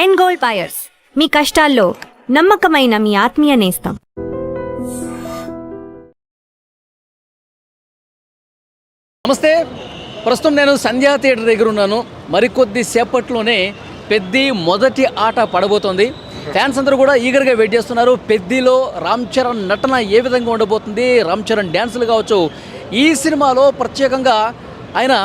End goal buyers, మీ కష్టాల్లో నమ్మకమైన మీ ఆత్మీయ నేస్తం. నమస్తే. ప్రస్తుతం నేను సంధ్యా థియేటర్ దగ్గర ఉన్నాను. మరికొద్ది సేపట్లోనే పెద్ది మొదటి ఆట పడబోతోంది. ఫ్యాన్స్ అందరూ కూడా ఈగర్గా వెయిట్ చేస్తున్నారు. పెద్దిలో రామ్ చరణ్ నటన ఏ విధంగా ఉండబోతుంది, రామ్ చరణ్ డ్యాన్సులు కావచ్చు. ఈ సినిమాలో ప్రత్యేకంగా ఆయన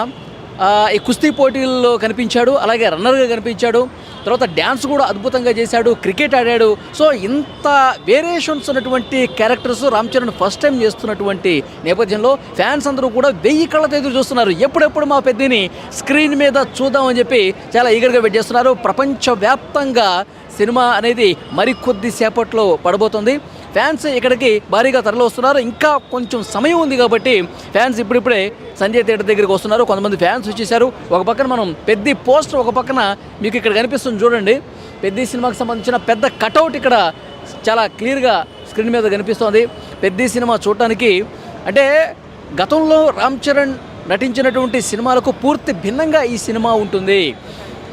ఈ కుస్తీ పోటీల్లో కనిపించాడు, అలాగే రన్నర్గా కనిపించాడు, తర్వాత డ్యాన్స్ కూడా అద్భుతంగా చేశాడు, క్రికెట్ ఆడాడు. సో ఇంత వేరియేషన్స్ ఉన్నటువంటి characters Ram Charan first time చేస్తున్నటువంటి నేపథ్యంలో ఫ్యాన్స్ అందరూ కూడా 1000 కళ్ళతో ఎదురు చూస్తున్నారు. ఎప్పుడెప్పుడు మా పెద్దని స్క్రీన్ మీద చూద్దామని చెప్పి చాలా ఈగర్గా వెయిట్ చేస్తున్నారు. ప్రపంచవ్యాప్తంగా సినిమా అనేది మరికొద్ది సేపట్లో పడబోతుంది. ఫ్యాన్స్ ఇక్కడికి భారీగా తరలి వస్తున్నారు. ఇంకా కొంచెం సమయం ఉంది కాబట్టి ఫ్యాన్స్ ఇప్పుడిప్పుడే సంజయ్ థియేటర్ దగ్గరికి వస్తున్నారు. కొంతమంది ఫ్యాన్స్ వచ్చేసారు. ఒక పక్కన మనం పెద్ద పోస్టర్, ఒక పక్కన మీకు ఇక్కడ కనిపిస్తుంది చూడండి. పెద్ద సినిమాకి సంబంధించిన పెద్ద కటౌట్ ఇక్కడ చాలా క్లియర్గా స్క్రీన్ మీద కనిపిస్తోంది. పెద్ద సినిమా చూడటానికి అంటే గతంలో రామ్ చరణ్ నటించినటువంటి సినిమాలకు పూర్తి భిన్నంగా ఈ సినిమా ఉంటుంది.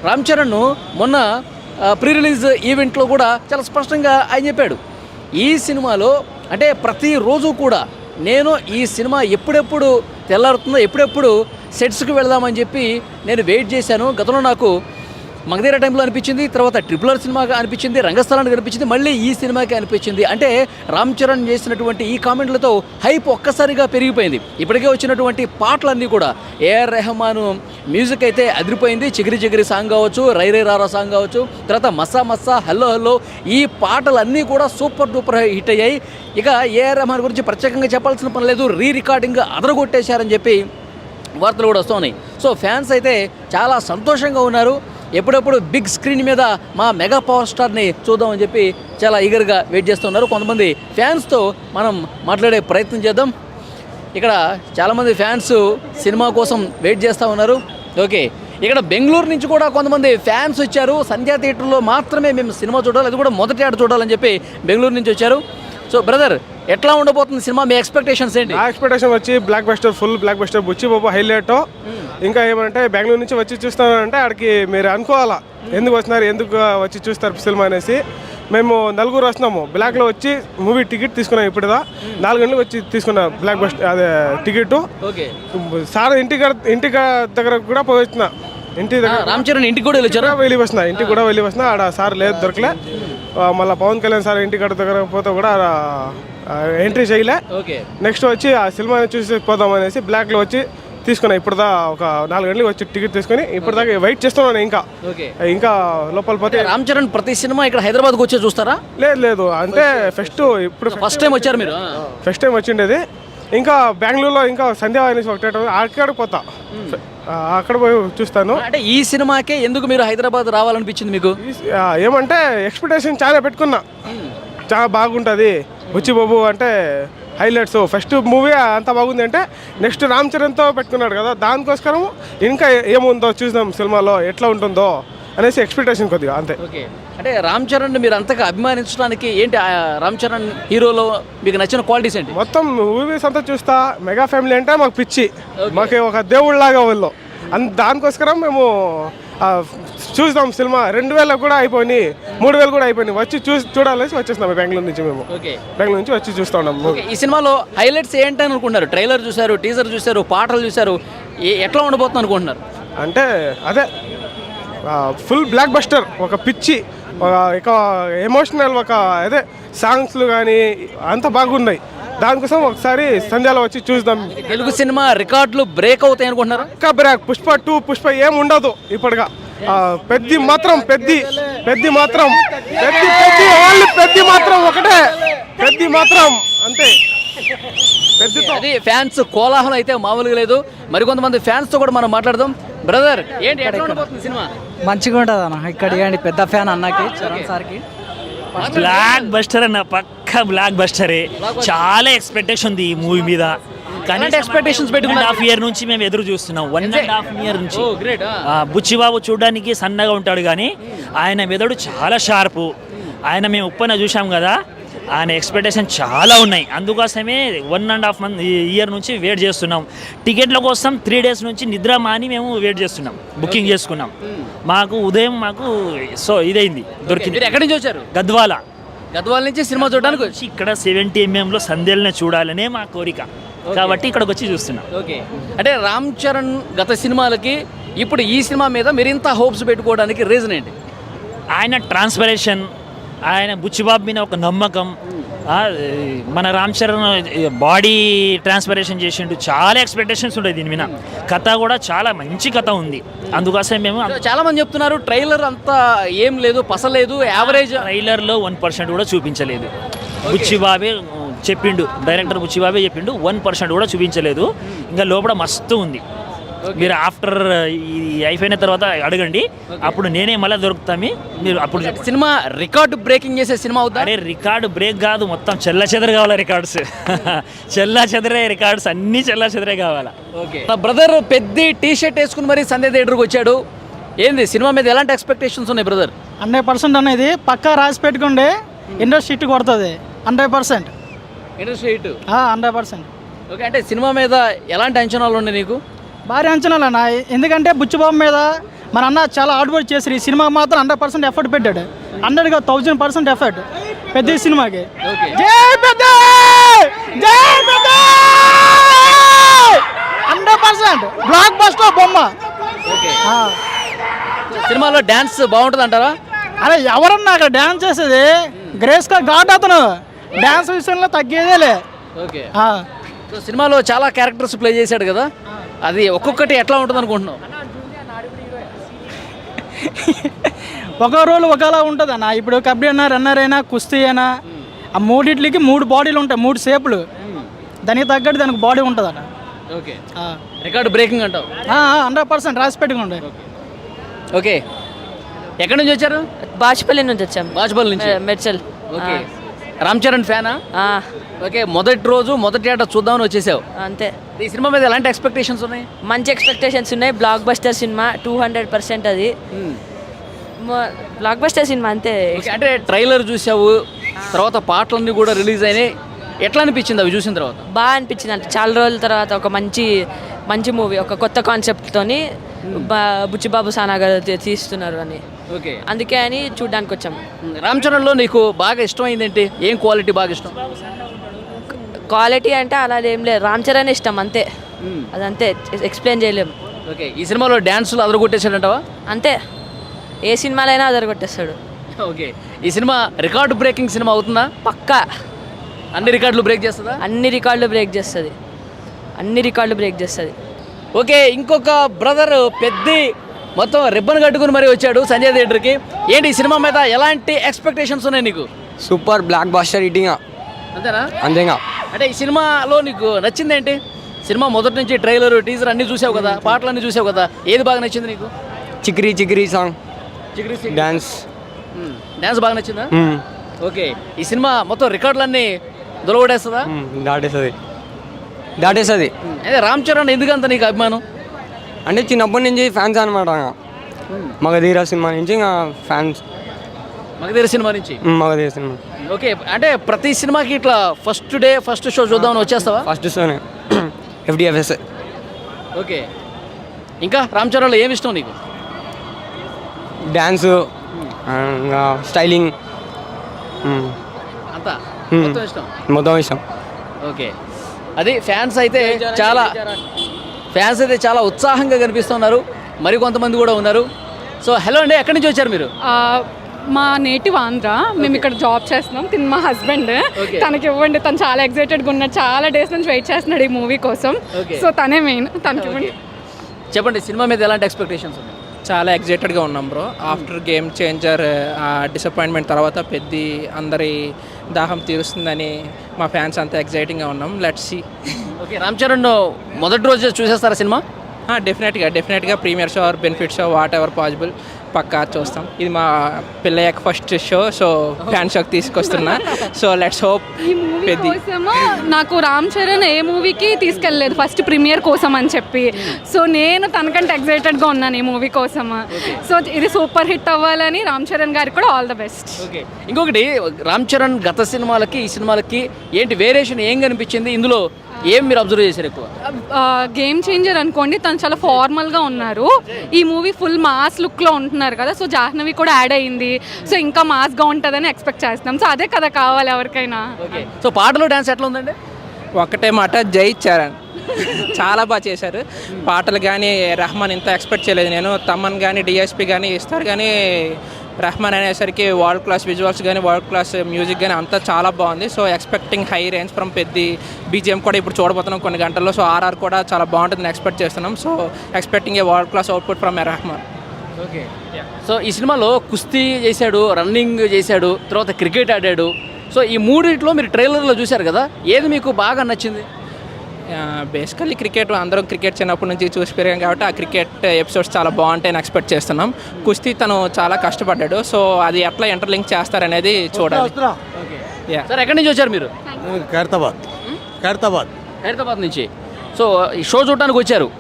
రామ్ చరణ్ మొన్న ప్రీ రిలీజ్ ఈవెంట్లో కూడా చాలా స్పష్టంగా ఆయన చెప్పాడు, ఈ సినిమాలో అంటే ప్రతిరోజు కూడా నేను ఈ సినిమా ఎప్పుడెప్పుడు తెల్లారుతుందో, ఎప్పుడెప్పుడు సెట్స్కి వెళదామని చెప్పి నేను వెయిట్ చేశాను. గతంలో నాకు మగధీర టైంలో అనిపించింది, తర్వాత RRR సినిమాగా అనిపించింది, రంగస్థలానికి అనిపించింది, మళ్ళీ ఈ సినిమాకి అనిపించింది. అంటే రామ్ చరణ్ చేసినటువంటి ఈ కామెంట్లతో హైప్ ఒక్కసారిగా పెరిగిపోయింది. ఇప్పటికే వచ్చినటువంటి పాటలన్నీ కూడా AR రెహమాన్ మ్యూజిక్ అయితే అదిరిపోయింది. చిగిరి చిగిరి సాంగ్ కావచ్చు, రై రై రారా సాంగ్ కావచ్చు, తర్వాత మస్సా మస్సా, హల్లో హల్లో, ఈ పాటలన్నీ కూడా సూపర్ డూపర్ హిట్ అయ్యాయి. ఇక AR రెహమాన్ గురించి ప్రత్యేకంగా చెప్పాల్సిన పని లేదు, రికార్డింగ్ అదరగొట్టేశారని చెప్పి వార్తలు కూడా వస్తున్నాయి. సో ఫ్యాన్స్ అయితే చాలా సంతోషంగా ఉన్నారు. ఎప్పుడెప్పుడు బిగ్ స్క్రీన్ మీద మా మెగా పవర్ స్టార్ని చూద్దామని చెప్పి చాలా ఈగర్గా వెయిట్ చేస్తున్నారు. కొంతమంది ఫ్యాన్స్తో మనం మాట్లాడే ప్రయత్నం చేద్దాం. ఇక్కడ చాలామంది ఫ్యాన్స్ సినిమా కోసం వెయిట్ చేస్తూ ఉన్నారు. ఓకే, ఇక్కడ బెంగళూరు నుంచి కూడా కొంతమంది ఫ్యాన్స్ వచ్చారు. సంధ్యా థియేటర్లో మాత్రమే మేము సినిమా చూడాలి, అది కూడా మొదటి ఆట చూడాలని చెప్పి బెంగళూరు నుంచి వచ్చారు. సో బ్రదర్, ఎట్లా ఉండబోతుంది సినిమా, మీ ఎక్స్పెక్టేషన్స్ ఏంటి? నా ఎక్స్పెక్టేషన్ వచ్చి blockbuster, full blockbuster, Buchi Babu highlight. ఇంకా ఏమంటే బెంగళూరు నుంచి వచ్చి చూస్తానంటే అక్కడికి మీరు అనుకోవాలా ఎందుకు వస్తున్నారు, ఎందుకు వచ్చి చూస్తారు సినిమా అనేసి. మేము 4 వస్తున్నాము. బ్లాక్లో వచ్చి మూవీ టికెట్ తీసుకున్నాం. ఇప్పుడుదా 4 గంటలకు వచ్చి తీసుకున్నాం బ్లాక్ బస్టర్ అదే టికెట్. సార్ ఇంటి దగ్గర కూడా పోయిస్తున్నా. ఇంటి దగ్గర రామ్ చరణ్ ఇంటికి కూడా వెళ్ళి వస్తున్నా, ఇంటికి కూడా వెళ్ళి వస్తున్నా. ఆడ సార్ లేదు, దొరకలే. మళ్ళీ పవన్ కళ్యాణ్ సార్ ఇంటి దగ్గర పోతే కూడా ఎంట్రీ చేయలే. నెక్స్ట్ వచ్చి ఆ సినిమా చూసి పోదాం అనేసి బ్లాక్లో వచ్చి తీసుకున్నా. ఇప్పుడుదా ఒక 4 గంటలకు వచ్చి టికెట్ తీసుకుని ఇప్పటిదాకా వెయిట్ చేస్తున్నాను. ఇంకా లోపల పోతే రామ్ చరణ్ ప్రతి సినిమా ఇక్కడ హైదరాబాద్కి వచ్చి చూస్తారా? లేదు అంటే ఇప్పుడు ఫస్ట్ టైం వచ్చారు మీరు? ఫస్ట్ టైం వచ్చిండేది. ఇంకా బెంగళూరులో ఇంకా సంధ్యా అనేసి ఒక థియేటర్ అక్కడికి పోతా, అక్కడ పోయి చూస్తాను. అంటే ఈ సినిమాకే ఎందుకు మీరు హైదరాబాద్ రావాలనిపించింది మీకు? ఏమంటే ఎక్స్పెక్టేషన్ చాలా పెట్టుకున్నా, చాలా బాగుంటుంది బుచ్చి బాబు అంటే హైలైట్స్. ఫస్ట్ మూవీ అంత బాగుంది అంటే నెక్స్ట్ రామ్ చరణ్తో పెట్టుకున్నాడు కదా, దానికోసం ఇంకా ఏముందో చూద్దాం సినిమాలో ఎట్లా ఉంటుందో అనేసి ఎక్స్పెక్టేషన్ కొద్దిగా అంతే. ఓకే, అంటే రామ్ చరణ్ మీరు అంతగా అభిమానించడానికి ఏంటి, రామ్ చరణ్ హీరోలో మీకు నచ్చిన క్వాలిటీస్ ఏంటి? మొత్తం మూవీస్ అంతా చూస్తా. మెగా ఫ్యామిలీ అంటే మాకు పిచ్చి, మాకు ఒక దేవుళ్ళలాగా వాళ్ళు. దానికోసం మేము చూద్దాం సినిమా. 2000 కూడా అయిపోయి, 3000 కూడా అయిపోయి వచ్చి చూడాలని వచ్చేస్తున్నాం బెంగళూరు నుంచి. మేము బెంగళూరు నుంచి వచ్చి చూస్తూ ఉన్నాము. ఈ సినిమాలో హైలైట్స్ ఏంటని అనుకుంటున్నారు? ట్రైలర్ చూశారు, టీజర్ చూశారు, పాటలు చూశారు, ఎట్లా ఉండబోతుంది అనుకుంటున్నారు? అంటే అదే ఫుల్ బ్లాక్ బస్టర్, ఒక పిచ్చి, ఒక ఎమోషనల్, ఒక అదే సాంగ్స్లు కానీ అంత బాగున్నాయి. దానికోసం ఒకసారి సంధ్యాలో వచ్చి చూద్దాం. తెలుగు సినిమా రికార్డులు బ్రేక్ అవుతాయి అనుకుంటున్నారు? ఇంకా బ్రేక్. పుష్ప 2, పుష్ప ఏం ఉండదు ఇప్పటిగా. పెద్ది మాత్రం ఒకటే, పెద్ది మాత్రం అంతే. అది ఫ్యాన్స్ కోలాహలం అయితే మామూలుగా లేదు. మరికొంతమంది ఫ్యాన్స్ తో కూడా మనం మాట్లాడదాం. బ్రదర్, ఏంటి ఎట్లా ఉండబోతుంది సినిమా? మంచిగా ఉంటుంది అన్న. ఇక్కడ పెద్ద ఫ్యాన్ అన్నకి, చరణ్ సార్కి. బ్లాక్ బస్టర్ అన్న, పక్క బ్లాక్ బస్టరే. చాలా ఎక్స్పెక్టేషన్ ఉంది ఈ మూవీ మీద. ఎక్స్పెక్టేషన్స్ పెట్టుకుని 1.5 year నుంచి మేము ఎదురు చూస్తున్నాం. 1.5 year నుంచి. బుచ్చిబాబు చూడడానికి సన్నగా ఉంటాడు కానీ ఆయన మెదడు చాలా షార్పు. ఆయన మేము ఉప్పన చూసాం కదా, ఆయన ఎక్స్పెక్టేషన్ చాలా ఉన్నాయి. అందుకోసమే 1.5 month ఇయర్ నుంచి వెయిట్ చేస్తున్నాం. టికెట్ల కోసం 3 days నుంచి నిద్ర మాని మేము వెయిట్ చేస్తున్నాం, బుకింగ్ చేసుకున్నాం. మాకు ఉదయం సో ఇదైంది, దొరికింది. మీరు ఎక్కడి నుంచి వచ్చారు? గద్వాల నుంచి సినిమా చూడడానికి వచ్చి ఇక్కడ 70 mm సంధ్యల్ని చూడాలనే మా కోరిక, కాబట్టి ఇక్కడికి వచ్చి చూస్తున్నాం. ఓకే, అంటే రామ్ చరణ్ గత సినిమాలకి ఇప్పుడు ఈ సినిమా మీద మీరు ఇంత హోప్స్ పెట్టుకోవడానికి రీజన్ ఏంటి? ఆయన ట్రాన్స్పరేషన్, ఆయన బుచ్చిబాబు మీద ఒక నమ్మకం, మన రామ్ చరణ్ బాడీ ట్రాన్స్పరేషన్ చేసిండు, చాలా ఎక్స్పెక్టేషన్స్ ఉంటాయి దీని మీద. కథ కూడా చాలా మంచి కథ ఉంది, అందుకోసం మేము చాలా మంది చెప్తున్నారు ట్రైలర్ అంతా ఏం లేదు, పసలేదు, యావరేజ్. ట్రైలర్లో 1% కూడా చూపించలేదు. బుచ్చిబాబే చెప్పిండు, డైరెక్టర్ బుచ్చిబాబే చెప్పిండు, 1% కూడా చూపించలేదు. ఇంకా లోపల మస్తు ఉంది. మీరు ఆఫ్టర్ ఇది అయిపోయిన తర్వాత అడగండి, అప్పుడు నేనే మళ్ళీ దొరుకుతామి. మీరు అప్పుడు సినిమా రికార్డు బ్రేకింగ్ చేసే సినిమా అవుతా? అరే రికార్డు బ్రేక్ కాదు, మొత్తం చెల్లా కావాలి రికార్డ్స్. చెల్లా రికార్డ్స్ అన్నీ చెల్లా కావాలా. ఓకే, నా బ్రదర్ పెద్ద టీ షర్ట్ వేసుకుని మరి సంధ్య థియేటర్కి వచ్చాడు. ఏంది సినిమా మీద ఎలాంటి ఎక్స్పెక్టేషన్స్ ఉన్నాయి బ్రదర్? 100% అనేది పక్కా రాసి పెట్టుకుంటే ఇండస్ట్రీ హిట్ కొడుతుంది. 100% ఇండస్ట్రీ హిట్. 100%. ఓకే, అంటే సినిమా మీద ఎలాంటి అంచనాలు ఉన్నాయి నీకు? భారీ అంచనాలు అన్న, ఎందుకంటే బుచ్చిబాబు మీద మన అన్న చాలా హార్డ్ వర్క్ చేసి ఈ సినిమా మాత్రం 100% ఎఫర్ట్ పెట్టాడు. 100గా 1000% ఎఫర్ట్ పెద్ద సినిమాకి. జై పెద్ద, జై పెద్ద, 100% బ్లాక్ బస్టర్ బొమ్మ. సినిమాలో డ్యాన్స్ బాగుంటుంది అంటారా? అరే ఎవరన్నా అక్కడ డ్యాన్స్ చేసేది గ్రేస్గా ఘాట్, అతను డ్యాన్స్ విషయంలో తగ్గేదేలే. ఓకే, సో సినిమాలో చాలా క్యారెక్టర్స్ ప్లే చేశాడు కదా, అది ఒక్కొక్కటి ఎట్లా ఉంటుంది అనుకుంటున్నావు? ఒక రోల్ ఒకలా ఉంటుంది అన్న. ఇప్పుడు కబడ్డీ అయినా, రన్నర్ అయినా, కుస్తీ అయినా, ఆ మూడిట్లకి 3 బాడీలు ఉంటాయి, 3 షేపులు. దానికి తగ్గట్టు దానికి బాడీ ఉంటుంది అన్న. ఓకే, రికార్డు బ్రేకింగ్ అంటావు? 100% రాసి పెట్టుకోండి. ఓకే, ఎక్కడి నుంచి వచ్చారు? బాచుపల్లి నుంచి వచ్చాం. బాచుపల్లి నుంచి మెడ్చల్. ఓకే, రామ్ చరణ్ ఫ్యానా? ఓకే, మొదటి రోజు మొదటి ఆట చూద్దామని వచ్చేసావు అంతే. ఈ సినిమా మీద ఎలాంటి ఎక్స్పెక్టేషన్స్ ఉన్నాయి? మంచి ఎక్స్పెక్టేషన్స్ ఉన్నాయి. బ్లాక్ బస్టర్ సినిమా 200% అది బ్లాక్ బస్టర్ సినిమా అంతే. అంటే ట్రైలర్ చూసావు, తర్వాత పాటలన్నీ కూడా రిలీజ్ అయినాయి, ఎట్లా అనిపించింది అవి చూసిన తర్వాత? బాగా అనిపించింది. అంటే చాలా రోజుల తర్వాత ఒక మంచి మూవీ, ఒక కొత్త కాన్సెప్ట్తోని బుచ్చిబాబు సానా గారు తీస్తున్నారు అని. ఓకే, అందుకే అని చూడడానికి వచ్చాం. రామ్ చరణ్లో నీకు బాగా ఇష్టమైంది ఏంటి? ఏం క్వాలిటీ బాగా ఇష్టం? క్వాలిటీ అంటే అలా ఏం లేదు, రామ్ చరణ్ ఇష్టం అంతే, అదంతే, ఎక్స్ప్లెయిన్ చేయలేము. ఓకే, ఈ సినిమాలో డ్యాన్సులు అదరగొట్టేసాడంటావా? అంతే, ఏ సినిమాలైనా అదరగొట్టేస్తాడు. ఓకే, ఈ సినిమా రికార్డు బ్రేకింగ్ సినిమా అవుతుందా? పక్కా అన్ని రికార్డులు బ్రేక్ చేస్తుందా? అన్ని రికార్డులు బ్రేక్ చేస్తుంది. ఓకే, ఇంకొక బ్రదర్ పెద్ద మొత్తం రిబ్బన్ కట్టుకుని మరీ వచ్చాడు సంజయ్ థియేటర్కి. ఏంటి ఈ సినిమా మీద ఎలాంటి ఎక్స్పెక్టేషన్స్ ఉన్నాయి నీకు? సూపర్ బ్లాక్ బస్టర్ హిట్టింగ్ అంతేనా? అంతేగా. అంటే ఈ సినిమాలో నీకు నచ్చింది ఏంటి? సినిమా మొదటి నుంచి ట్రైలర్, టీజర్ అన్నీ చూసావు కదా, పాటలు అన్నీ చూసావు కదా, ఏది బాగా నచ్చింది నీకు? చిక్రీ సాంగ్, డ్యాన్స్ బాగా నచ్చిందా? ఓకే, ఈ సినిమా మొత్తం రికార్డులన్నీ దొలగొట్టేస్తుందా? దాటేస్తుంది. అదే రామ్ చరణ్ ఎందుకంత నీకు అభిమానం? అంటే చిన్నప్పటి నుంచి ఫ్యాన్స్ అనమాట. మగధీర సినిమా నుంచి ఇంకా ఫ్యాన్స్. మగధీర సినిమా నుంచి? మగధీర సినిమా. ఓకే, అంటే ప్రతి సినిమాకి ఇట్లా ఫస్ట్ షో చూద్దామని వచ్చేస్తావా? ఫస్ట్ షోనే FDFS. ఓకే, ఇంకా రామ్ చరణ్లో ఏమి ఇష్టం నీకు? డ్యాన్సు, స్టైలింగ్ అంతా మొత్తం ఇష్టం. ఓకే, అది ఫ్యాన్స్ అయితే చాలా ఉత్సాహంగా కనిపిస్తున్నారు, మరి కొంతమంది కూడా ఉన్నారు. సో హలో అండి, ఎక్కడి నుంచి వచ్చారు మీరు? మా నేటివ్ ఆంధ్ర, మేము ఇక్కడ జాబ్ చేస్తున్నాం. తిని మా హస్బెండ్, తనకి ఇవ్వండి, తను చాలా ఎక్సైటెడ్గా ఉన్నాడు, చాలా డేస్ నుంచి వెయిట్ చేస్తున్నాడు ఈ మూవీ కోసం. సో తనే మెయిన్, తనకి ఇవ్వండి. చెప్పండి, సినిమా మీద ఎలాంటి ఎక్స్పెక్టేషన్స్ ఉన్నాయి? చాలా ఎగ్జైటెడ్గా ఉన్నాం bro. After game changer disappointment తర్వాత పెద్ద అందరి దాహం తీరుస్తుందని మా ఫ్యాన్స్ అంతా ఎగ్జైటింగ్గా ఉన్నాం. Let's see. Okay, Ram Charan మొదటి రోజు చూసేస్తారా సినిమా? డెఫినెట్గా premiere show or benefit show whatever possible పక్కా చూస్తాం. ఇది మా పిల్లయ్యకు ఫస్ట్ షో, సో ఫ్యాన్ షోకి తీసుకొస్తున్నా. So let's hope. ఈ మూవీ కోసము నాకు రామ్ చరణ్ ఏ మూవీకి తీసుకెళ్ళలేదు ఫస్ట్ ప్రీమియర్ కోసం అని చెప్పి. సో నేను తనకంటే ఎక్సైటెడ్గా ఉన్నాను ఈ మూవీ కోసం. సో ఇది సూపర్ హిట్ అవ్వాలని రామ్ చరణ్ గారికి కూడా ఆల్ ద బెస్ట్. ఓకే, ఇంకొకటి రామ్ చరణ్ గత సినిమాలకి ఈ సినిమాలకి ఏంటి వేరియేషన్ ఏం కనిపించింది? ఇందులో ఏం మీరు అబ్జర్వ్ చేశారు ఎక్కువ? గేమ్ చేంజర్ అనుకోండి, తను చాలా ఫార్మల్గా ఉన్నారు. ఈ మూవీ ఫుల్ మాస్ లుక్లో ఉంటున్నారు కదా, సో జాహ్నవి కూడా యాడ్ అయ్యింది. సో ఇంకా మాస్గా ఉంటుందని ఎక్స్పెక్ట్ చేస్తున్నాం. సో అదే కదా కావాలి ఎవరికైనా. ఓకే, సో పాటలో డాన్స్ ఎట్లా ఉందండి? ఒకటే మాట, జై చరణ్. చాలా బాగా చేశారు పాటలు కానీ. రెహమాన్ ఇంత ఎక్స్పెక్ట్ చేయలేదు నేను. తమన్ కానీ డిఎస్పి కానీ ఇస్తారు కానీ రెహమాన్ అనేసరికి వరల్డ్ క్లాస్ విజువల్స్ కానీ వరల్డ్ క్లాస్ మ్యూజిక్ కానీ అంతా చాలా బాగుంది. So expecting high range from Peddi. BGM కూడా ఇప్పుడు చూడబోతున్నాం కొన్ని గంటల్లో. సో ఆర్ఆర్ కూడా చాలా బాగుంటుందని ఎక్స్పెక్ట్ చేస్తున్నాం. So expecting a world class output from Rahman. Okay, so ఈ సినిమాలో కుస్తీ చేశాడు, రన్నింగ్ చేశాడు, తర్వాత క్రికెట్ ఆడాడు. సో ఈ మూడింటిలో మీరు ట్రైలర్లో చూశారు కదా, ఏది మీకు బాగా నచ్చింది? బేసికల్లీ క్రికెట్ అందరం క్రికెట్ చిన్నప్పటి నుంచి చూసి పెరిగాం కాబట్టి ఆ క్రికెట్ ఎపిసోడ్స్ చాలా బాగుంటాయని ఎక్స్పెక్ట్ చేస్తున్నాం. కుస్తీ తను చాలా కష్టపడ్డాడు. సో అది ఎట్లా ఇంటర్లింక్ చేస్తారనేది చూడాలి. సార్ ఎక్కడి నుంచి వచ్చారు మీరు? ఖైరతాబాద్ నుంచి. సో ఈ షో చూడటానికి వచ్చారు.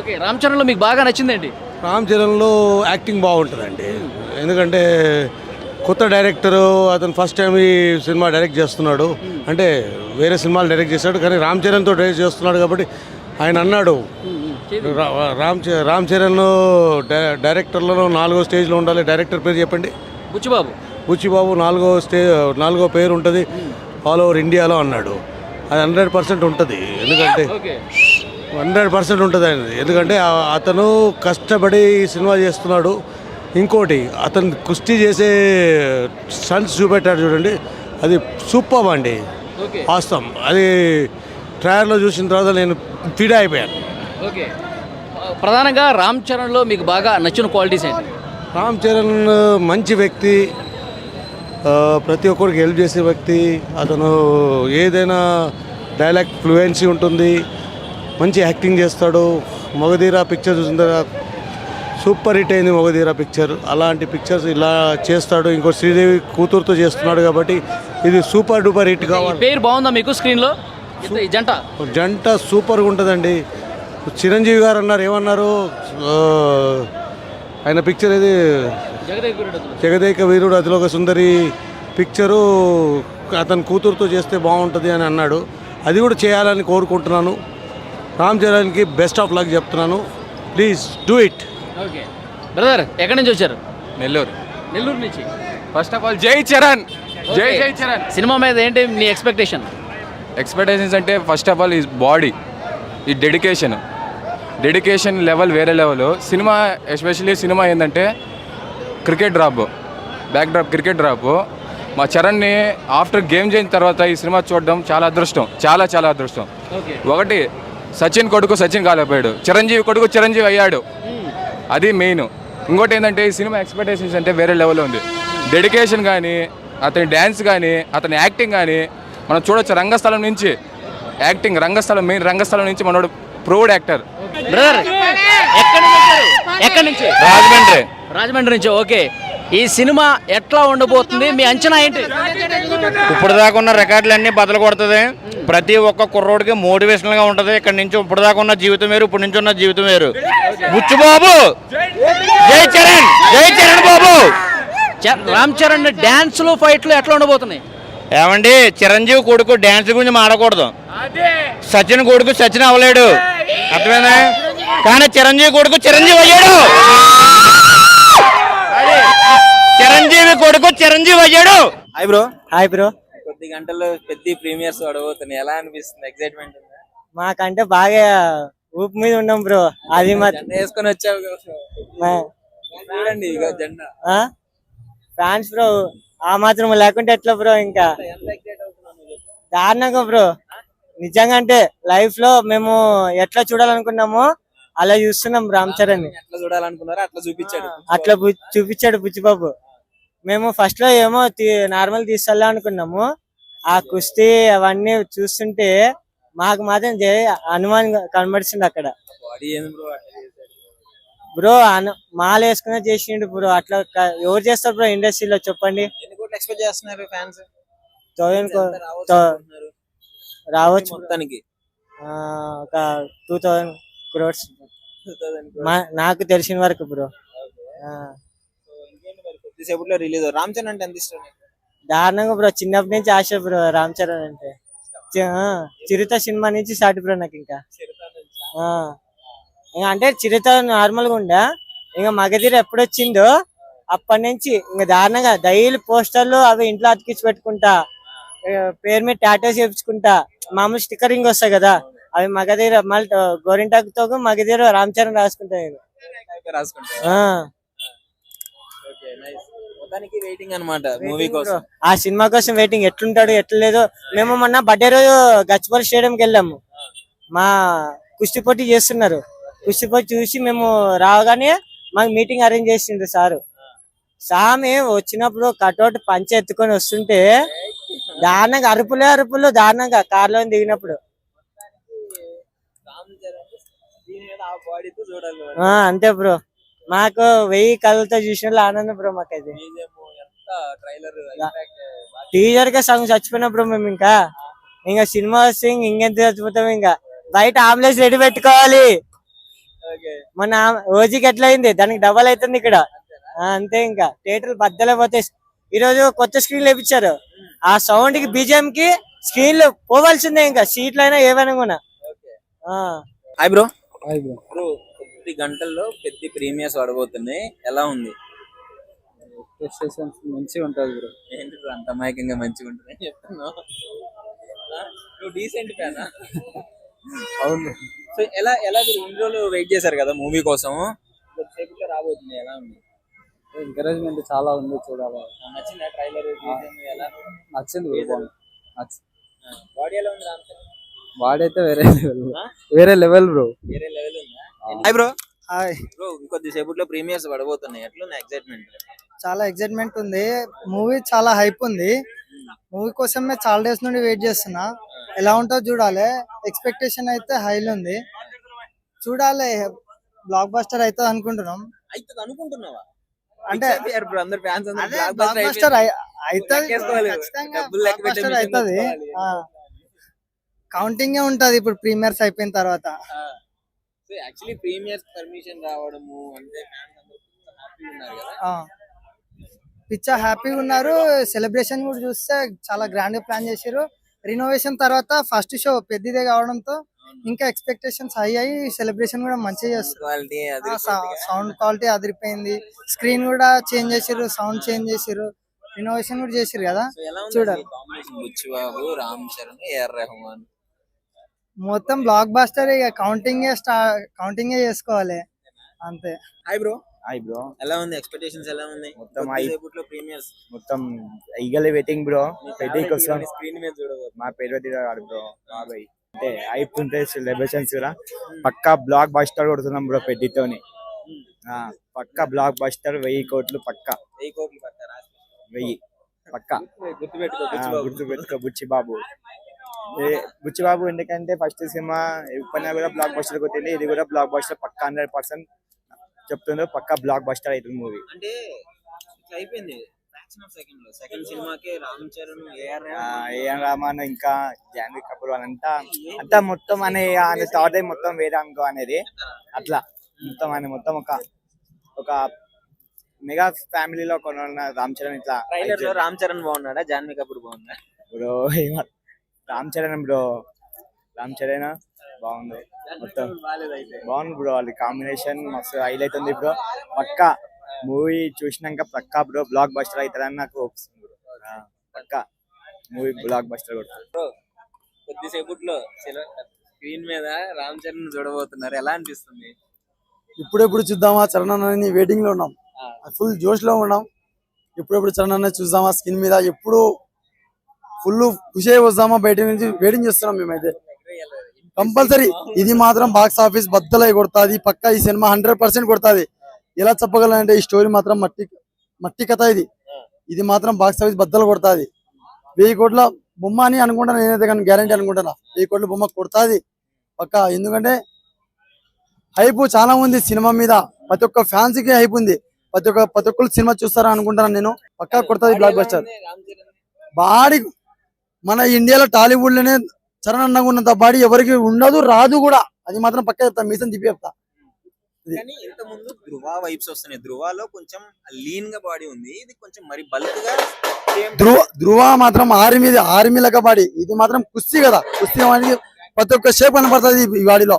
ఓకే, రామ్ చరణ్లో మీకు బాగా నచ్చిందేంటి? రామ్ చరణ్లో యాక్టింగ్ బాగుంటుందండి. ఎందుకంటే కొత్త డైరెక్టరు, అతను ఫస్ట్ టైం ఈ సినిమా డైరెక్ట్ చేస్తున్నాడు. అంటే వేరే సినిమాలు డైరెక్ట్ చేశాడు కానీ రామ్ చరణ్తో డైరెక్ట్ చేస్తున్నాడు కాబట్టి ఆయన అన్నాడు రామ్ చరణ్ డైరెక్టర్లలో 4వ స్టేజ్లో ఉండాలి. డైరెక్టర్ పేరు చెప్పండి. బుచ్చిబాబు 4వ పేరు ఉంటుంది ఆల్ ఓవర్ ఇండియాలో అన్నాడు. అది 100% ఉంటుంది. ఎందుకంటే 100% ఉంటుంది ఆయనది. ఎందుకంటే అతను కష్టపడి సినిమా చేస్తున్నాడు. ఇంకోటి అతను కుస్తీ చేసే స్టంట్స్ చూపెట్టాడు చూడండి, అది సూపర్ అండి. వాస్తవం అది ట్రయల్లో చూసిన తర్వాత నేను ఫిదా అయిపోయాను. ఓకే, ప్రధానంగా రామ్ చరణ్లో మీకు బాగా నచ్చిన క్వాలిటీస్ ఏంటి? రామ్ చరణ్ మంచి వ్యక్తి, ప్రతి ఒక్కరికి హెల్ప్ చేసే వ్యక్తి. అతను ఏదైనా డైలాగ్ ఫ్లూయెన్సీ ఉంటుంది, మంచి యాక్టింగ్ చేస్తాడు. మగధీర పిక్చర్ చూసిన తర్వాత సూపర్ హిట్ అయింది మగధీర పిక్చర్. అలాంటి పిక్చర్స్ ఇలా చేస్తాడు. ఇంకో శ్రీదేవి కూతురుతో చేస్తున్నాడు కాబట్టి ఇది సూపర్ డూపర్ హిట్ కావాలి. పేరు బాగుందా మీకు స్క్రీన్లో? జంట సూపర్గా ఉంటుందండి. చిరంజీవి గారు అన్నారు, ఏమన్నారు ఆయన పిక్చర్ ఇది జగదేక వీరుడు అతిలోక సుందరి పిక్చరు అతని కూతురుతో చేస్తే బాగుంటుంది అని అన్నాడు. అది కూడా చేయాలని కోరుకుంటున్నాను. రామ్ చరణ్కి బెస్ట్ ఆఫ్ లక్ చెప్తున్నాను. Please do it. Okay brother, ఎక్కడి నుంచి వచ్చారు? నెల్లూరు నుంచి. ఫస్ట్ ఆఫ్ ఆల్ జై చరణ్. జై చరణ్. సినిమా మీద ఏంటి నీ ఎక్స్పెక్టేషన్స్ అంటే ఫస్ట్ ఆఫ్ ఆల్ ఈ బాడీ, ఈ డెడికేషన్ లెవెల్ వేరే లెవెల్. సినిమా ఎస్పెషల్లీ సినిమా ఏంటంటే క్రికెట్ డ్రాప్. మా చరణ్ని ఆఫ్టర్ గేమ్ చేసిన తర్వాత ఈ సినిమా చూడడం చాలా అదృష్టం, చాలా అదృష్టం. ఒకటి, సచిన్ కొడుకు సచిన్ కాలేకపోయాడు, చిరంజీవి కొడుకు చిరంజీవి అయ్యాడు. అది మెయిన్. ఇంకోటి ఏంటంటే ఈ సినిమా ఎక్స్పెక్టేషన్స్ అంటే వేరే లెవెల్లో ఉంది. డెడికేషన్ కానీ, అతని డ్యాన్స్ కానీ, అతని యాక్టింగ్ కానీ మనం చూడొచ్చు. రంగస్థలం నుంచి యాక్టింగ్, మెయిన్ రంగస్థలం నుంచి మనోడు ప్రౌడ్ యాక్టర్. ఎక్కడి నుంచి? రాజమండ్రి నుంచి. ఓకే, ఈ సినిమా ఎట్లా ఉండబోతుంది, మీ అంచనా ఏంటి? ఇప్పుడు దాకా ఉన్న రికార్డులన్నీ బదులు కొడుతుంది. ప్రతి ఒక్క కుర్రోడికి మోటివేషనల్గా ఉంటుంది. ఇక్కడ నుంచి ఇప్పుడు దాకా ఉన్న జీవితం వేరు, ఇప్పుడు నుంచి ఉన్న జీవితం వేరు. బుచ్చిబాబు జై చరణ్ బాబు. రామ్ చరణ్ డ్యాన్స్లు ఫైట్లు ఎట్లా ఉండబోతున్నాయి? ఏమండి, చిరంజీవి కొడుకు డ్యాన్స్ గురించి మాడకూడదు. సచిన్ కొడుకు సచిన్ అవ్వలేడు, అర్థమైందా? కానీ చిరంజీవి కొడుకు చిరంజీవి అయ్యాడు. చిరంజీవి అయ్యాడు. Hi bro. కొద్ది గంటల్లో పెద్ద ప్రీమియర్స్ అడగబోతున్నాయి. ఎలా అనిపిస్తుంది? ఎక్సైట్మెంట్ ఉందా? మాకంటే బాగా ఊపు మీద ఉన్నాం బ్రో. అది వేసుకొని వచ్చావు చూడండి జెండా. ఫ్యాన్స్ బ్రో ఆ మాత్రం లేకుంటే ఎట్లా బ్రో? ఇంకా దారుణంగా బ్రో. నిజంగా అంటే లైఫ్ లో మేము ఎట్లా చూడాలనుకున్నామో అలా చూస్తున్నాం రామ్ చరణ్. ఎట్లా చూడాలనుకున్నారో అట్లా చూపించాడు బుచ్చిబాబు. మేము ఫస్ట్ లో ఏమో నార్మల్ తీసుకెళ్ళా అనుకున్నాము. ఆ కుస్తీ అవన్నీ చూస్తుంటే మాకు మాత్రం అనుమానం కనబడుతుంది అక్కడ. బ్రో మాల వేసుకునే చేసిండు బ్రో. అట్లా ఎవరు చేస్తారు బ్రో ఇండస్ట్రీలో చెప్పండి. ఎన్ని కోట్లు ఎక్స్పెక్ట్ చేస్తున్నారు ఫ్యాన్స్? 1000 రావచ్చు మొత్తానికి ఒక 2000 crores నాకు తెలిసిన వరకు బ్రో. కొద్దిసేపట్లో రిలీజ్. రామ్ చరణ్ అంటే ఎంత ఇష్టం? దారుణంగా బ్రో, చిన్నప్పటి నుంచి ఆశ బ్రో రామ్ చరణ్ అంటే. చిరుత సినిమా నుంచి స్టార్ట్ బ్రో నాకు. ఇంకా అంటే చిరుత నార్మల్ గా ఉండా, ఇంకా మగధీర ఎప్పుడొచ్చిందో అప్పటి నుంచి ఇంకా దారుణంగా డైలీ పోస్టర్లు అవి ఇంట్లో అతికించి పెట్టుకుంటా, పేరు మీద టాటోస్ చేపించుకుంటా. మామూలు స్టిక్కరింగ్ వస్తాయి కదా, అవి మగధీర మళ్ళీ గోరింటాకుతో మగధీర రామ్ చరణ్ రాసుకుంటా నేను. మొత్తానికి వెయిటింగ్ అన్నమాట మూవీ కోసం. ఆ సినిమా కోసం వెయిటింగ్. ఎట్లుంటాడు ఎట్లా లేదో. మేము మొన్న బర్త్డే రోజు గచ్చిబౌలి స్టేడియంకి వెళ్ళాము. మా కుస్తీ పోటీ చేస్తున్నారు. కుస్తీ పోటీ చూసి మేము రాగానే మాకు మీటింగ్ అరేంజ్ చేసిండ్రు సారు. సామి వచ్చినప్పుడు కటౌట్ పంచ ఎత్తుకొని వస్తుంటే దారుణంగా అరుపులు దారుణంగా కార్లో దిగినప్పుడు. అంతే బ్రో, మాకు 1000 కళ్ళతో చూసిన ఆనందం బ్రో. మాకైతే టీజర్ గా సగం చచ్చిపోయినా బ్రో మేము. ఇంకా సినిమా వస్తే ఇంకెంత చచ్చిపోతాం. ఇంకా బయట ఆంబులెన్స్ రెడీ పెట్టుకోవాలి. మన ఓజీకి ఎట్లా అయింది దానికి డబల్ అవుతుంది ఇక్కడ. అంతే, ఇంకా థియేటర్లు బద్దలైపోతాయి. ఈరోజు కొత్త స్క్రీన్లు వేపించారు. ఆ సౌండ్ కి బీజిఎం కి స్క్రీన్లు పోవాల్సిందే. ఇంకా సీట్లు అయినా ఏవైనా కూడా. Hi bro. బ్రో కొద్ది గంటల్లో పెద్ద ప్రీమియర్స్ పడబోతున్నాయి, ఎలా ఉంది? మంచిగా ఉంటుంది బ్రో. ఏంటి బ్రో అంత అమాయకంగా మంచిగా ఉంటుంది చెప్తున్నావు? నువ్వు డీసెంట్ ఫ్యానా? అవును. సో ఎలా మీరు ఇన్ని రోజులు వెయిట్ చేశారు కదా మూవీ కోసం, కొద్దిసేపట్లో రాబోతుంది, ఎలా ఉంది? ఎంకరేజ్మెంట్ చాలా ఉంది, చూడాలి. నచ్చిందా ట్రైలర్? ఎలా నచ్చింది. బాడీ ఎలా ఉంది రామ్ చరణ్? వాడైతే వేరే లెవెల్ బ్రో. వేరే లెవెల్ ఉందా? Hi bro. హాయ్ బ్రో, కొద్దిసేపట్లో ప్రీమియర్స్ పడబోతున్నాయి, ఎట్లుంది ఎక్సైట్మెంట్? చాలా ఎక్సైట్మెంట్ ఉంది. మూవీ చాలా హైప్ ఉంది. మూవీ కోసమే చాలా డేస్ నుండి వెయిట్ చేస్తున్నా. ఎలా ఉంటుందో చూడాలి. ఎక్స్పెక్టేషన్ అయితే హైలో ఉంది. చూడాలి, బ్లాక్ బస్టర్ అవుతుంది అనుకుంటున్నాం. అయితే అనుకుంటున్నావా? అంటే అందరు ఫ్యాన్స్ బ్లాక్ బస్టర్ అవుతుంది. కౌంటింగ్ ఉంటది ఇప్పుడు ప్రీమియర్స్ అయిపోయిన తర్వాత. యాక్చువల్లీ ప్రీమియర్స్ పర్మిషన్ రావడము అంటే ఫ్యాన్స్ అందరూ హ్యాపీ ఉన్నారు కదా. పిచ్చా హ్యాపీగా ఉన్నారు. సెలబ్రేషన్ కూడా చూస్తే చాలా గ్రాండ్ గా ప్లాన్ చేశారు. రినోవేషన్ తర్వాత ఫస్ట్ షో పెద్దదే కావడంతో ఇంకా ఎక్స్పెక్టేషన్స్ హై అయ్యి సెలబ్రేషన్ కూడా మంచిగా చేస్తారు. సౌండ్ క్వాలిటీ అదిరిపోయింది. స్క్రీన్ కూడా చేంజ్ చేసారు, సౌండ్ చేంజ్ చేసారు, రినోవేషన్ కూడా చేసారు కదా. చూడాలి. బుచ్చిబాబు, రామ్ చరణ్, ఏఆర్ రెహమాన్ మొత్తం బ్లాక్ బాస్టర్. ఇక కౌంటింగే చేసుకోవాలి అంతే. Hi bro. Hi bro. ఎలా ఉంది? ఎక్స్పెక్టేషన్స్ ఎలా ఉంది? ప్రీమియర్స్ మొత్తం ఈగల్ వెయిటింగ్ బ్రో. పెద్ద కోసం స్క్రీన్ మీద చూడవచ్చు. మా పేరు బ్రో బాబాయ్ అంటే హైప్ ఉంటాయి. సెలబ్రేషన్స్ కూడా పక్కా బ్లాక్ బస్టర్ కొడుతున్నాం బ్రో పెద్దతోని. పక్కా బ్లాక్ బస్టర్ 1000 కోట్లు పక్కా. 1000 కోట్లు పట్టారా? 1000 పక్కా. గుర్తుపెట్టుకో బుచ్చిబాబు. బుచ్చిబాబు ఎందుకంటే ఫస్ట్ సినిమా ఎప్పుడైనా కూడా బ్లాక్ బస్టర్ కొట్టింది. ఇది కూడా బ్లాక్ బస్టర్ పక్కా 100% చెప్తున్నారు. పక్కా బ్లాక్ బస్టర్ అవుతుంది మూవీ. అంటే ఇట్లా అయిపోయింది. సెకండ్ సినిమాకి రామ్ చరణ్, ఏఆర్ రెహమాన్ ఇంకా జాన్వీ కపూర్ అంతా మొత్తం ఆయన థాట్ మొత్తం వేరే అనుకో అనేది. అట్లా మొత్తం ఆయన మొత్తం ఒక మెగా ఫ్యామిలీలో కొన్న రామ్ చరణ్. ఇట్లా రామ్ చరణ్ బాగున్నాడా, జాన్వీ కపూర్ బాగున్నా? Bro Ram Charan bro. రామ్ చరణ్ బాగుంది, మొత్తం బాగుంది బ్రో. వాళ్ళ కాంబినేషన్ మస్తు హైలైట్ ఉంది బ్రో. పక్కా మూవీ చూసినాక పక్కా బ్రో బ్లాక్ బస్టర్ అవుతారని నాకు వస్తుంది బ్రో. పక్కా మూవీ బ్లాక్ బస్టర్ కొడుతుంది. కొద్దిసేపట్లో స్క్రీన్ మీద రామ్ చరణ్ చూడబోతున్నారు, ఎలా అనిపిస్తుంది? ఇప్పుడెప్పుడు చూద్దామా చరణ్ అని వెయిటింగ్ లో ఉన్నాం. ఫుల్ జోష్ లో ఉన్నాం. ఎప్పుడెప్పుడు చరణ్ అన్న చూద్దామా స్క్రీన్ మీద. ఎప్పుడు ఫుల్ ఖుషి అయి వస్తామా బయట నుంచి వెయిటింగ్ చేస్తున్నాం మేమైతే. కంపల్సరీ ఇది మాత్రం బాక్స్ ఆఫీస్ బద్దలై కొడుతుంది పక్కా. ఈ సినిమా 100% కొడుతుంది. ఎలా చెప్పగలంటే ఈ స్టోరీ మాత్రం మట్టి కథ. ఇది మాత్రం బాక్స్ ఆఫీస్ బద్దలు కొడుతుంది. 1000 కోట్ల బొమ్మ అని అనుకుంటాను నేనైతే, కానీ గ్యారంటీ అనుకుంటున్నా 1000 కోట్ల బొమ్మ కొడుతుంది పక్కా. ఎందుకంటే హైప్ చాలా ఉంది సినిమా మీద. ప్రతి ఒక్క ఫ్యాన్స్ కి హైప్ ఉంది. ప్రతి ఒక్కరు సినిమా చూస్తారా అనుకుంటాను నేను. పక్కా కొడుతుంది బ్లాక్ బస్టర్. బాడీ మన ఇండియాలో టాలీవుడ్ లోనే చరణ్ అన్నగా ఉన్నంత బాడీ ఎవరికి ఉండదు, రాదు కూడా. అది మాత్రం పక్కా చెప్తా, మీసం తిప్పి చెప్తా. కానీ ఇంత ముందు ధృవ వైబ్స్ వస్తున్నాయి. ధృవలో కొంచెం లీన్ గా బాడీ ఉంది, ఇది కొంచెం మరి బల్క్ గా. ధృవ మాత్రం ఆర్మీ లెక్క బాడీ. ఇది మాత్రం కుస్తీ కదా, కుస్తీ వాడికి ప్రతి ఒక్క షేప్ కనపడుతుంది ఈ బాడీలో.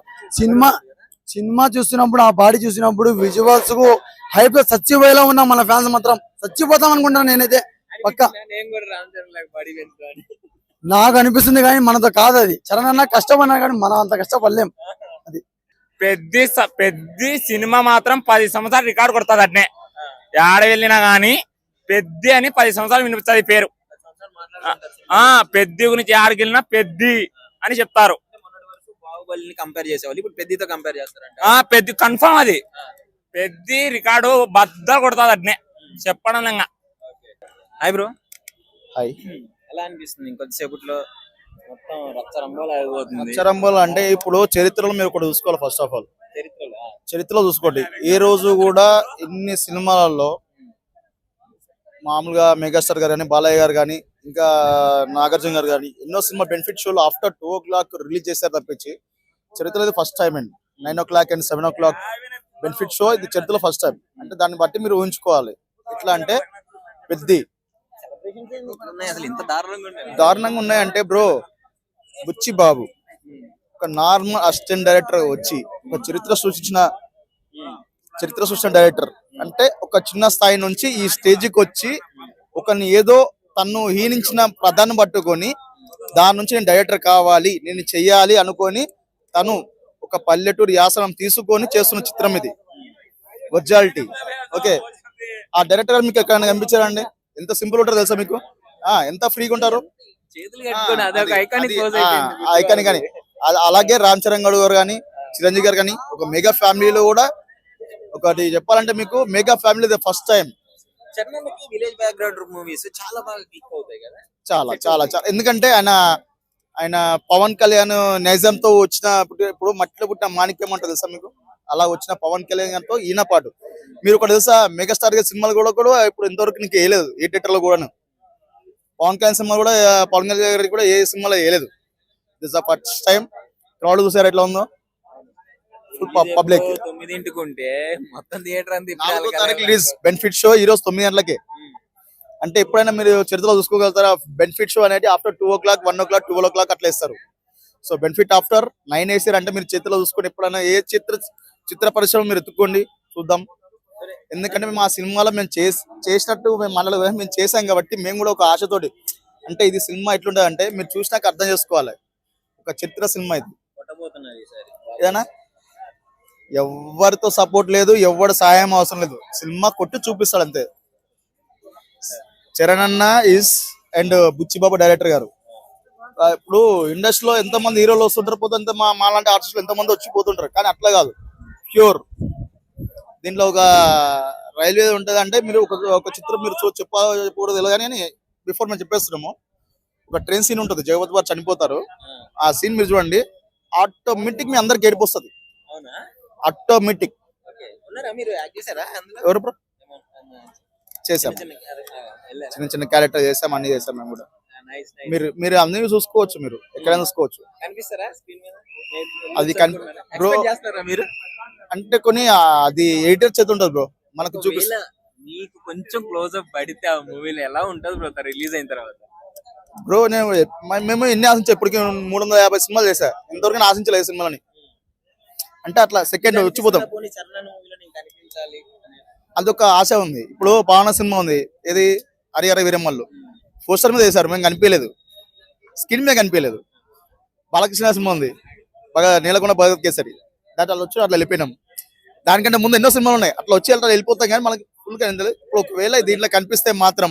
సినిమా చూస్తున్నప్పుడు, ఆ బాడీ చూసినప్పుడు విజువల్స్ కు హైప్ చచ్చిపోయేలా ఉన్నాం మన ఫ్యాన్స్. మాత్రం చచ్చిపోతాం అనుకుంటాను నేనైతే పక్క. నాకు అనిపిస్తుంది కానీ మనతో కాదు అది. చరణ్ అన్న కష్టపడినా కానీ మనం అంత కష్టపడలేం. అది పెద్ద సినిమా మాత్రం 10 సంవత్సరాలు రికార్డు కొడుతుంది. అట్నే ఆడ వెళ్ళినా గానీ పెద్ద అని 10 సంవత్సరాలు వినిపిస్తుంది పేరు. పెద్ద గురించి ఆడికి వెళ్ళినా పెద్ద అని చెప్తారు. బాహుబలిని కంపేర్ చేసేవాళ్ళు ఇప్పుడు పెద్దతో కంపేర్ చేస్తారంట. పెద్ద కన్ఫర్మ్ అది. పెద్ద రికార్డు బద్ద కొడుతుంది అట్నే చెప్పడం. Hi bro. హాయ్. ఎలా అనిపిస్తుంది ఇంకొద్దిసేపట్లో మొత్తం రచ్చరంబోలు అయిపోతుంది? రచ్చరంబోలు అంటే ఇప్పుడు చరిత్రలో మీరు ఒకటి చూసుకోవాలి. ఫస్ట్ ఆఫ్ ఆల్ చరిత్రలో చూసుకోండి. ఏ రోజు కూడా ఇన్ని సినిమాలలో మామూలుగా మెగాస్టార్ గారు కానీ, బాలయ్య గారు కానీ, ఇంకా నాగార్జున గారు కానీ ఎన్నో సినిమా బెనిఫిట్ షోలు ఆఫ్టర్ 2 o'clock రిలీజ్ చేశారు తప్పించి చరిత్రలో ఫస్ట్ టైం అండి. 9 o'clock and 7 o'clock benefit show ఇది చరిత్రలో ఫస్ట్ టైం. అంటే దాన్ని బట్టి మీరు ఊహించుకోవాలి. ఎట్లా అంటే పెద్ద దారుణంగా ఉన్నాయంటే బ్రో, బుచ్చి బాబు ఒక నార్మల్ అసిస్టెంట్ డైరెక్టర్ వచ్చి ఒక చరిత్ర సృష్టించిన డైరెక్టర్ అంటే ఒక చిన్న స్థాయి నుంచి ఈ స్టేజ్కి వచ్చి ఒకరిని ఏదో తను హీనించిన పదాన్ని పట్టుకొని దాని నుంచి నేను డైరెక్టర్ కావాలి, నేను చెయ్యాలి అనుకొని తను ఒక పల్లెటూరు యాసనం తీసుకొని చేస్తున్న చిత్రం ఇది. ఒరిజినాలిటీ. ఓకే, ఆ డైరెక్టర్ గారు మీకు ఎక్కడైనా కనిపించారండి? ఎంత సింపుల్ ఉంటారో తెలుసా మీకు? ఎంత ఫ్రీగా ఉంటారు. ఐకానిక్ కానీ అలాగే రామ్ చరణ్ గారు కానీ, చిరంజీవి గారు కానీ, ఒక మెగా ఫ్యామిలీలో కూడా ఒకటి చెప్పాలంటే మీకు mega family first time. Village background movies చాలా బాగా క్లిక్ అవుతాయి కదా. చాలా ఎందుకంటే ఆయన పవన్ కళ్యాణ్ నైజంతో వచ్చిన ఇప్పుడు మట్టిలో పుట్టిన మాణిక్యం అంటే తెలుసా మీకు? అలా వచ్చిన పవన్ కళ్యాణ్ తో ఈయన పాటు మీరు ఒకటి తెలుసా, మెగాస్టార్ గారి సినిమాలు కూడా ఇప్పుడు ఇంతవరకు నీకు వేయలేదు ఏ థియేటర్ లో కూడాను. పవన్ కళ్యాణ్ సినిమా కూడా, పవన్ కళ్యాణ్ గారికి కూడా ఏ సినిమాలో వేయలేదు. This first time. క్రౌడ్ చూసారు ఎట్లా ఉందో, పబ్లిక్. 9 ఉంటే మొత్తం థియేటర్ రిలీజ్ బెనిఫిట్ షో ఈ రోజు 9 గంటలకే. అంటే ఎప్పుడైనా మీరు చరిత్రలో చూసుకోగలుగుతారా? బెనిఫిట్ షో అనేది ఆఫ్టర్ 2 o'clock, 1 o'clock, 12 o'clock అట్లా ఇస్తారు. సో బెనిఫిట్ ఆఫ్టర్ 9 వేసారు అంటే మీరు చేతిలో చూసుకొని ఎప్పుడైనా ఏ చిత్ర పరిశ్రమ మీరు ఎత్తుక్కోండి, చూద్దాం. ఎందుకంటే మేము ఆ సినిమాలో మేము చేసినట్టు మనలో మేము చేసాం కాబట్టి మేము కూడా ఒక ఆశతోటి, అంటే ఇది సినిమా ఎట్లుంటది అంటే మీరు చూసినాక అర్థం చేసుకోవాలి. ఒక చరిత్ర సినిమా ఇది. ఏదైనా ఎవరితో సపోర్ట్ లేదు, ఎవరి సాయం అవసరం లేదు, సినిమా కొట్టి చూపిస్తాడు అంతే. చరణ్ అన్న ఈస్ అండ్ బుచ్చిబాబు డైరెక్టర్ గారు. ఇప్పుడు ఇండస్ట్రీలో ఎంతమంది హీరోలు వస్తుంటారు, పోతే మా లాంటి ఆర్టిస్టులు ఎంతమంది వచ్చి పోతుంటారు. కానీ అట్లా కాదు, ప్యూర్. దీంట్లో ఒక రైల్వే ఉంటుంది అంటే మీరు ఒక చిత్రం మీరు చెప్పకూడదు తెలియదు కానీ బిఫోర్ మేము చెప్పేస్తున్నాము. ఒక ట్రైన్ సీన్ ఉంటుంది, జగపతి వారు చనిపోతారు. ఆ సీన్ మీరు చూడండి, ఆటోమేటిక్ మీ అందరికి ఏడిపు వస్తుంది. ఆటోమేటిక్. ఎవరు బ్రో? చేసాం, చిన్న క్యారెక్టర్ చేసాం, అన్ని చేసాం మేము కూడా. మీరు అన్ని చూసుకోవచ్చు, మీరు ఎక్కడైనా చూసుకోవచ్చు. అది బ్రో అంటే కొన్ని అది ఎడిటర్ చేతి ఉంటుంది బ్రో, మనకు చూపిస్తా. మీకు కొంచెం క్లోజ్అప్ పడితే ఆ మూవీలో ఎలా ఉంటుంది బ్రో రిలీజ్ అయిన తర్వాత? బ్రో మేము ఎన్ని ఆశించా, ఇప్పటికి 350 సినిమాలు చేశా, ఇంతవరకు నేను ఆశించలేదు సినిమాలని. అంటే అట్లా సెకండ్ వచ్చిపోతాం, అదొక ఆశ ఉంది. ఇప్పుడు పవన్ సినిమా ఉంది, ఏది హరిహర వీరమ్మలు, పోస్టర్ మీద వేశారు, మేము కనిపించలేదు, స్క్రీన్ మీద కనిపించలేదు. బాలకృష్ణ సినిమా ఉంది, బాగా నీలకొండ భగత్ కేసరి, దాంట్లో అట్లా వచ్చి అట్లా వెళ్ళిపోయినాం. దానికంటే ముందు ఎన్నో సినిమాలు ఉన్నాయి, అట్లా వచ్చి అట్లా వెళ్ళిపోతాం. కానీ మనకి ఫుల్ గా తెలియదు. ఇప్పుడు ఒకవేళ దీంట్లో కనిపిస్తే మాత్రం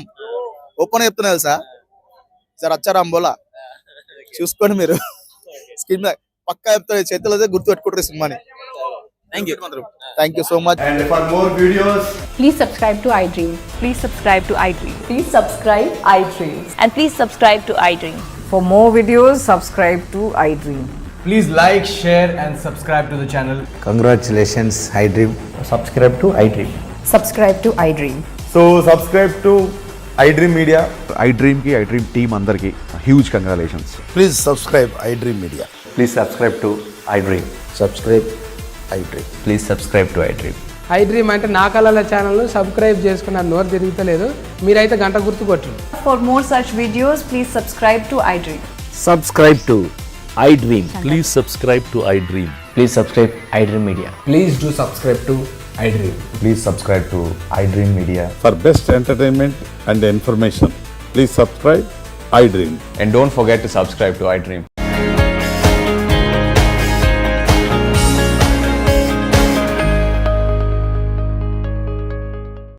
ఓపెన్ చెప్తున్నా సార్ అచ్చారాంబోలా చూసుకోండి మీరు. స్క్రీన్ మీద పక్కా చెప్తా, చేతులు అయితే గుర్తు పెట్టుకుంటారు సినిమాని. Thank you so much. And for more videos, please subscribe to iDream. Please subscribe to iDream. Please subscribe iDream. And please subscribe to iDream. For more videos, subscribe to iDream. Please like, share and subscribe to the channel. Congratulations, iDream. Subscribe to iDream. Subscribe to iDream. So subscribe to iDream Media. iDream ki iDream team andarki huge congratulations. Please subscribe iDream Media. Please subscribe to iDream. Subscribe iDream. Please subscribe to iDream. iDream అంటే నా కళల channel subscribe చేసుకున్న నోరు తిరుగుతలేదు మీరైతే గంట గుర్తు కొట్టండి. For more such videos, please subscribe to iDream. Subscribe to iDream. Please subscribe to iDream. Please subscribe iDream Media. Please do subscribe to iDream. Please subscribe to iDream Media. For best entertainment and information, please subscribe iDream. And don't forget to subscribe to iDream.